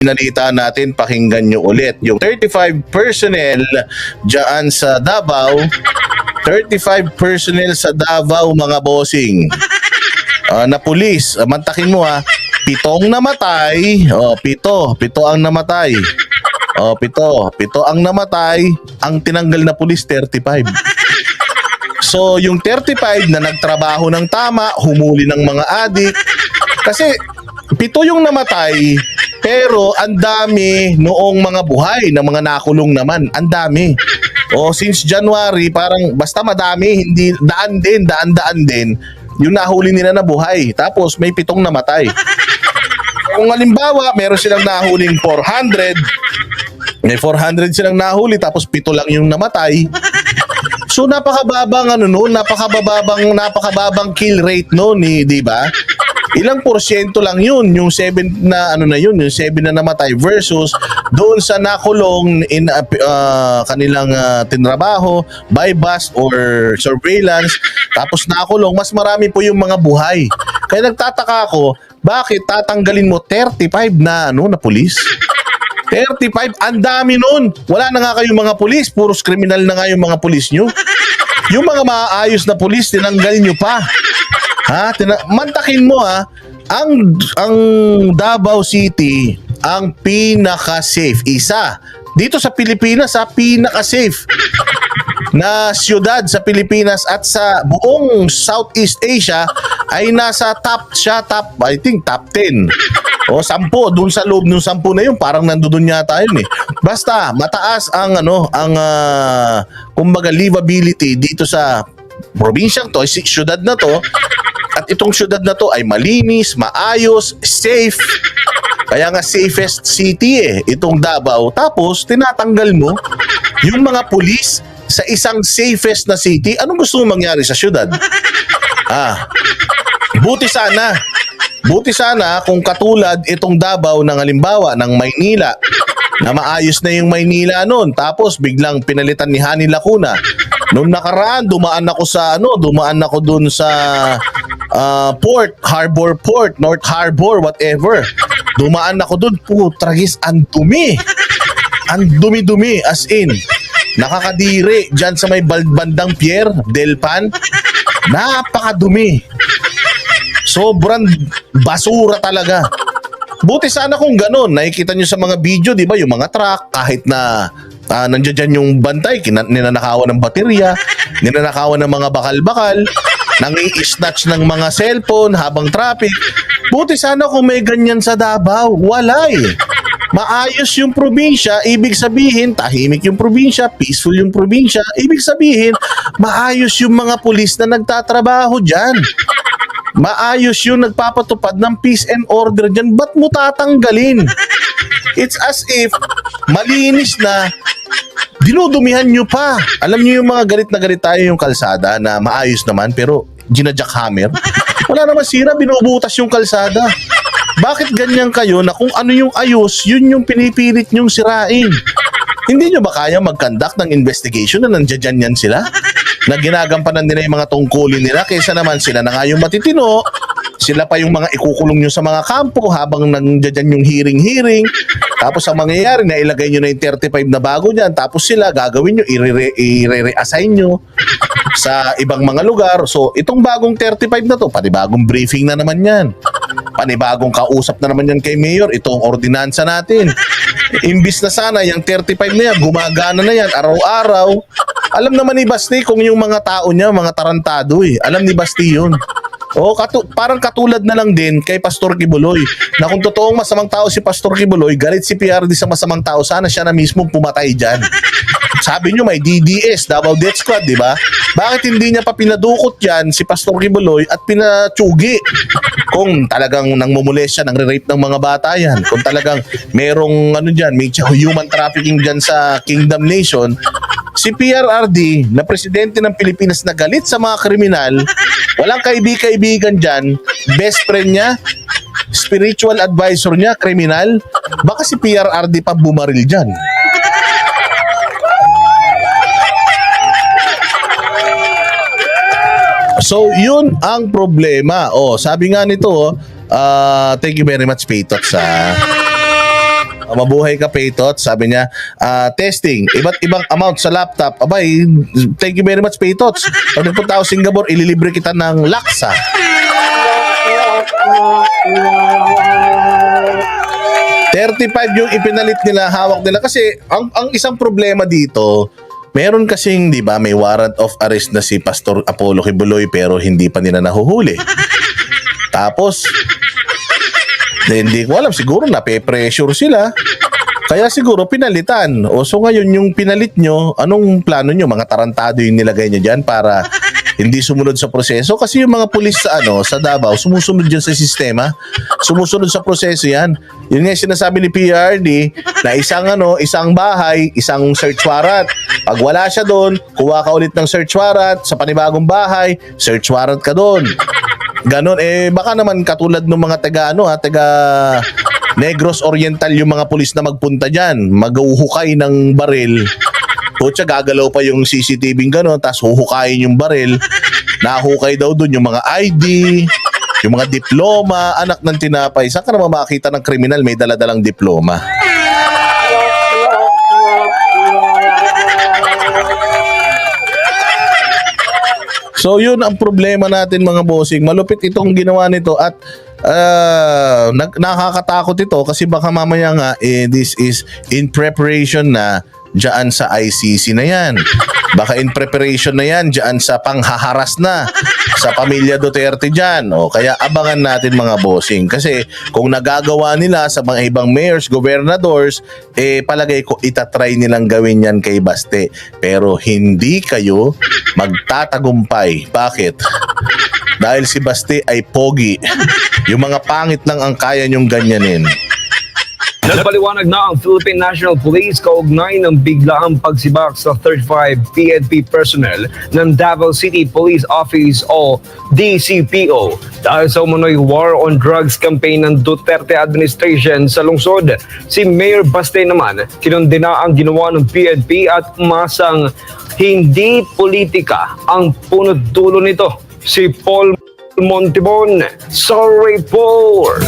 binalita natin, pakinggan nyo ulit. Yung 35 personnel dyan sa Davao, 35 personnel sa Davao, mga bossing, na pulis. Mantakin mo ha, 7 namatay. Pito ang namatay. Pito ang namatay. Ang tinanggal na pulis, 35. So, yung 35 na nagtrabaho ng tama, humuli ng mga adik. Kasi, 7 yung namatay, pero ang dami noong mga buhay na mga nakulong naman. Ang dami. Since January, parang basta madami, hindi daan din yung nahuli nila na buhay. Tapos, may 7 namatay. Kung halimbawa, meron silang nahuling 400, may 400 silang nahuli, tapos 7 lang yung namatay. So napakababang napakababang kill rate noon, di ba? Ilang porsyento lang yun, yung 7 na yung 7 na namatay versus doon sa nakulong in kanilang tinrabaho by bust or surveillance, tapos nakulong, mas marami po yung mga buhay. Kaya nagtataka ako, bakit tatanggalin mo 35 na na pulis? 35, ang dami nun. Wala na nga kayong mga pulis, puros kriminal na nga yung mga pulis nyo. Yung mga maayos na pulis, tinanggal nyo pa. Mantakin mo ang Davao City, ang pinaka-safe. Isa, dito sa Pilipinas, pinaka-safe na siyudad sa Pilipinas at sa buong Southeast Asia ay nasa I think top 10. 10 doon sa loob ng 10 na yun, parang nandoon yata yun eh. Basta mataas ang kumbaga livability dito sa probinsyang to, siyudad na to. At itong siyudad na to ay malinis, maayos, safe. Kaya nga safest city itong Davao. Tapos tinatanggal mo yung mga pulis sa isang safest na city. Anong gusto mong mangyari sa siyudad? Buti sana kung katulad itong Davao ng halimbawa ng Maynila, na maayos na yung Maynila noon, tapos biglang pinalitan ni Hani Lacuna. Noong nakaraan, dumaan ako doon sa Harbor Port, North Harbor, whatever. Dumaan ako doon, tragis, ang dumi. Ang dumi-dumi, as in. Nakakadiri dyan sa may bandang Pierre del Pan. Napakadumi. Sobrang basura talaga. Buti sana kung ganun. Nakikita nyo sa mga video, di ba? Yung mga truck, kahit na nandiyan dyan yung bantay, ninanakawan ng baterya, ninanakawan ng mga bakal-bakal, nangi-snatch ng mga cellphone habang traffic. Buti sana kung may ganyan sa Davao. Wala eh. Maayos yung probinsya, ibig sabihin, tahimik yung probinsya, peaceful yung probinsya, ibig sabihin, maayos yung mga pulis na nagtatrabaho dyan. Maayos yung nagpapatupad ng peace and order dyan. Ba't mo tatanggalin? It's as if malinis na, dinudumihan nyo pa. Alam nyo yung mga galit na galit tayo yung kalsada na maayos naman pero ginajackhammer. Wala naman sira, binubutas yung kalsada. Bakit ganyan kayo na kung ano yung ayos, yun yung pinipilit nyong sirain? Hindi nyo ba kaya mag-conduct ng investigation na nandiyan yan sila? Na ginagampanan nila yung mga tungkulin nila kaysa naman sila na nga yung matitino, sila pa yung mga ikukulong nyo sa mga kampo habang nandiyan yung hearing. Tapos ang mangyayari na ilagay nyo na yung 35 na bago dyan, tapos sila gagawin nyo, i-re-assign nyo sa ibang mga lugar. So itong bagong 35 na to, panibagong briefing na naman yan. Panibagong kausap na naman yan kay Mayor, itong ordinansa natin. Imbis na sana yung 35 na yan, gumagana na yan araw-araw. Alam naman ni Basti kung yung mga tao niya, mga tarantado eh. Alam ni Basti yun. Parang katulad na lang din kay Pastor Kibuloy. Na kung totoong masamang tao si Pastor Kibuloy, galit si PRD sa masamang tao, sana siya na mismo pumatay dyan. Sabi nyo may DDS, Davao Death Squad, di ba? Bakit hindi niya pa pinadukot yan si Pastor Kibuloy at pinatsugi? Kung talagang nangmumulest siya, nangre-rape ng mga bata yan, kung talagang merong may human trafficking dyan sa Kingdom Nation, si PRRD na presidente ng Pilipinas na galit sa mga kriminal, walang kaibigan dyan, best friend niya, spiritual advisor niya, kriminal, baka si PRRD pa bumaril dyan. So, yun ang problema. Sabi nga nito, thank you very much, Paytox. Mabuhay ka, Paytot. Sabi niya, testing, iba't ibang amount sa laptop. Abay, thank you very much, Paytot. Pag nagpunta ako Singapore, ililibre kita ng laksa. $35 yung ipinalit nila, hawak nila. Kasi ang isang problema dito, meron kasing, di ba, may warrant of arrest na si Pastor Apollo Kibuloy pero hindi pa nila nahuhuli. Tapos, hindi ko alam, siguro nape-pressure sila. Kaya siguro pinalitan. O so ngayon yung pinalit nyo, anong plano nyo? Mga tarantado yung nilagay nyo dyan para hindi sumunod sa proseso? Kasi yung mga pulis sa, sa Davao, sumusunod dyan sa sistema. Sumusunod sa proseso yan. Yun nga yung sinasabi ni PRD na isang bahay, isang search warrant. Pag wala siya doon, kuha ka ulit ng search warrant sa panibagong bahay, search warrant ka doon. Ganon, baka naman katulad ng mga taga Negros Oriental yung mga pulis na magpunta dyan, maghuhukay ng baril. Kutsa, gagalaw pa yung CCTV gano'n, tapos huhukayin yung baril. Nahukay daw doon yung mga ID, yung mga diploma, anak ng tinapay. Saan ka naman makakita ng kriminal may daladalang diploma? So yun ang problema natin mga bossing. Malupit itong ginawa nito at nakakatakot ito kasi baka mamaya nga this is in preparation na dyan sa ICC na yan. Baka in preparation na yan dyan sa panghaharas na sa pamilya Duterte dyan. O, kaya abangan natin mga bossing. Kasi kung nagagawa nila sa mga ibang mayors, gobernadors, palagay ko itatry nilang gawin yan kay Baste. Pero hindi kayo magtatagumpay. Bakit? Dahil si Baste ay pogi. Yung mga pangit lang ang kaya nyong ganyanin. Nagpaliwanag na ang Philippine National Police kaugnay ng biglaang pagsibak sa 35 PNP personnel ng Davao City Police Office o DCPO dahil sa umano'y War on Drugs campaign ng Duterte administration sa lungsod. Si Mayor Baste naman kinondena ang ginawa ng PNP at umasang hindi politika ang punot dulo nito. Si Paul Montibon sa report.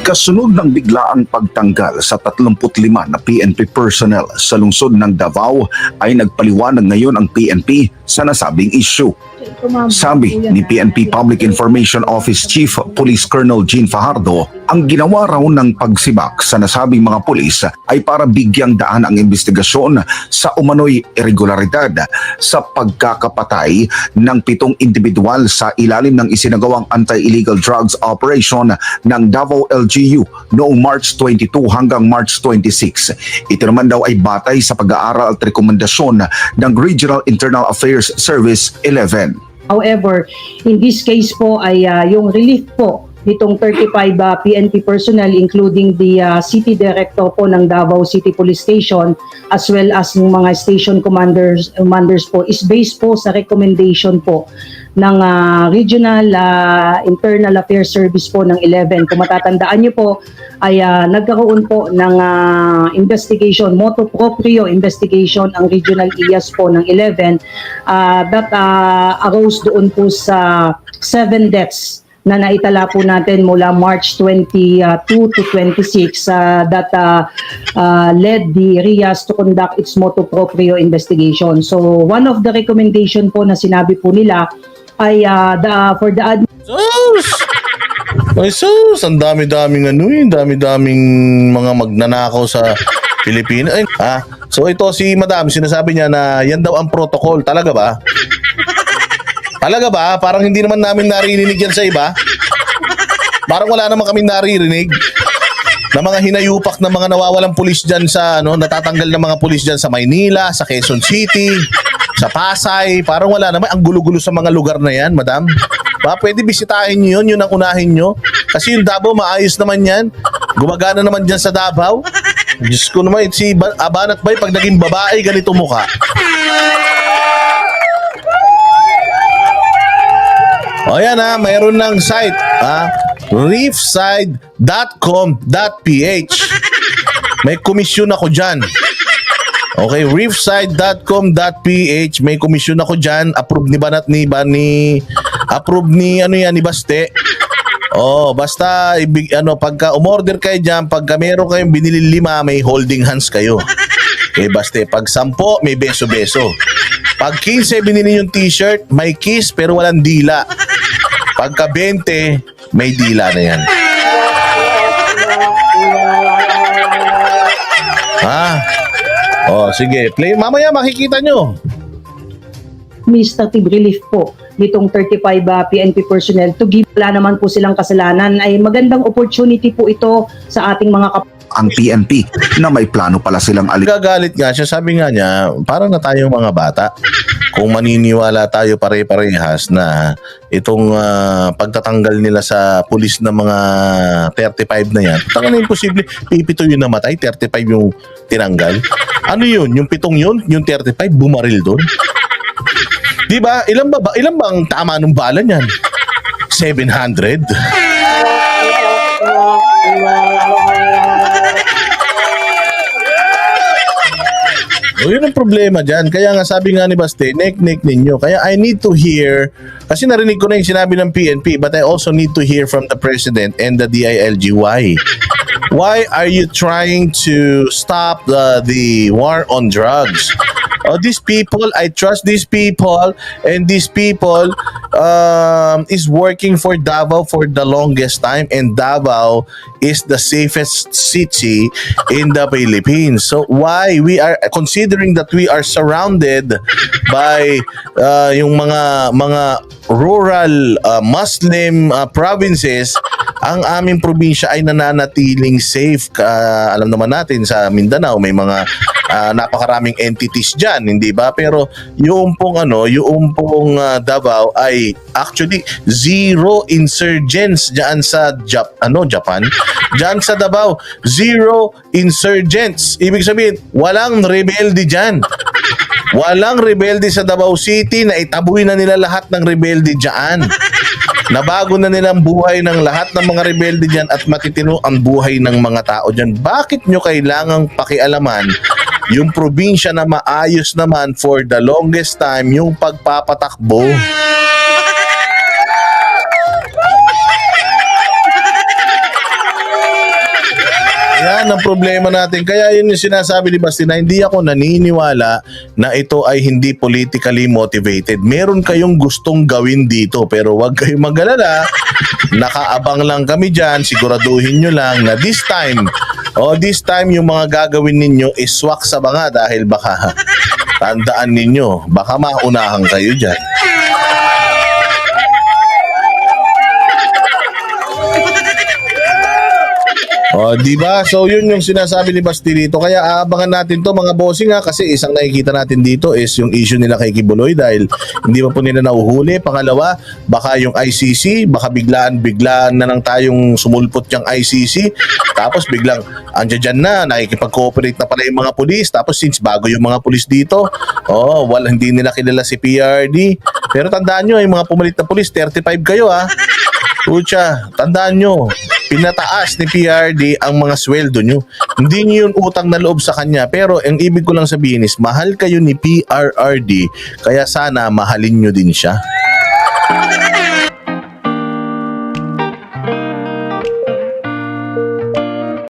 Kasunod ng biglaang pagtanggal sa 35 na PNP personnel sa lungsod ng Davao ay nagpaliwanag ngayon ang PNP sa nasabing issue. Sabi ni PNP Public Information Office Chief Police Colonel Jean Fajardo, ang ginawa raw ng pagsibak sa nasabing mga pulis ay para bigyang daan ang investigasyon sa umano'y irregularidad sa pagkakapatay ng 7 individual sa ilalim ng isinagawang anti-illegal drugs operation ng Davao LGU noong March 22 hanggang March 26. Ito naman daw ay batay sa pag-aaral at rekomendasyon ng Regional Internal Affairs Service 11. However, in this case po ay yung relief po nitong 35 PNP personnel including the city director po ng Davao City Police Station as well as ng mga station commanders po is based po sa recommendation po ng Regional Internal Affairs Service po ng 11. Kung matatandaan niyo po ay nagkaroon po ng investigation, motu proprio investigation ang Regional IAS po ng 11 that arose doon po sa 7 deaths na naitala po natin mula March 22 to 26 that led the RIAS to conduct its motu proprio investigation. So one of the recommendation po na sinabi po nila ay for the Ay sus, ang dami-daming dami-daming mga magnanakaw sa Pilipinas. So ito si Madam, sinasabi niya na yan daw ang protocol. Talaga ba? Talaga ba? Parang hindi naman namin naririnig yan sa iba. Parang wala naman kami naririnig na mga hinayupak na mga nawawalang pulis dyan sa, natatanggal ng mga pulis dyan sa Maynila, sa Quezon City, sa Pasay. Parang wala naman. Ang gulo-gulo sa mga lugar na yan, Madam. Pwede bisitahin nyo yun ang unahin nyo. Kasi yung Davao, maayos naman yan. Gumagana naman dyan sa Davao. Diyos ko naman, si Abanat Bay, pag naging babae, ganito mukha. O yan mayroon ng site, reefside.com.ph. May komisyon ako dyan. Okay, reefside.com.ph. May komisyon ako dyan. Approve ni Banat ni Baste. Oh, basta pagka umorder kayo diyan, pagka meron kayong binili 5, may holding hands kayo. Basta pag 10, may beso-beso. Pag 15 binili yung t-shirt, may kiss pero walang dila. Pagka 20, may dila na yan. Ha? Oh, sige. Play. Mamaya makikita nyo. administrative relief po nitong 35 PNP personnel to give. Wala naman po silang kasalanan. Ay magandang opportunity po ito sa ating mga ang PNP na may plano pala silang Gagalit nga siya. Sabi nga niya, parang na tayong mga bata. Kung maniniwala tayo pare-parehas na itong pagtatanggal nila sa pulis ng mga 35 na yan, tangan na imposible, pipito yung namatay, 35 yung tinanggal. Ano yun? Yung 7 yun? Yung 35 bumaril doon? Diba? Ilan ba ang tama ng bala niyan? 700? O yun ang problema dyan. Kaya nga sabi nga ni Baste, nek-nek ninyo. Kaya I need to hear, kasi narinig ko na yung sinabi ng PNP, but I also need to hear from the President and the DILG. Why? Why are you trying to stop the war on drugs? These people, I trust these people, and these people is working for Davao for the longest time, and Davao is the safest city in the Philippines. So why we are considering that we are surrounded by yung mga rural Muslim provinces, ang aming probinsya ay nananatiling safe. Alam naman natin sa Mindanao may mga napakaraming entities diyan, hindi ba? Pero yung pong Davao ay actually zero insurgents diyan sa Japan. Diyan sa Davao, zero insurgents. Ibig sabihin, walang rebelde diyan. Walang rebelde sa Davao City, na itaboy na nila lahat ng rebelde diyan. Nabago na nilang buhay ng lahat ng mga rebelde dyan at matitino ang buhay ng mga tao dyan. Bakit nyo kailangang pakialaman yung probinsya na maayos naman for the longest time yung pagpapatakbo? Yan ang problema natin. Kaya yun yung sinasabi ni Basti, na hindi ako naniniwala na ito ay hindi politically motivated. Meron kayong gustong gawin dito, pero wag kayong mag-alala. Nakaabang lang kami dyan. Siguraduhin nyo lang na this time yung mga gagawin ninyo is swak sa banga, dahil baka tandaan ninyo, baka maunahan kayo dyan. Di ba? So yun yung sinasabi ni Basti dito. Kaya aabangan natin to mga bossing, kasi isang nakikita natin dito is yung issue nila kay Kibuloy, dahil hindi pa po nila nauhuli. Pangalawa, baka yung ICC, baka biglaan na lang tayong sumulpot yung ICC. Tapos biglang andyan na, nakikipag-cooperate na pala yung mga pulis. Tapos since bago yung mga pulis dito, hindi nila kilala si PRD. Pero tandaan nyo, yung mga pumalit na pulis, 35 kayo Pucha, tandaan nyo, pinataas ni PRD ang mga sweldo nyo. Hindi nyo yun utang na loob sa kanya. Pero ang ibig ko lang sabihin is, mahal kayo ni PRRD, kaya sana mahalin nyo din siya.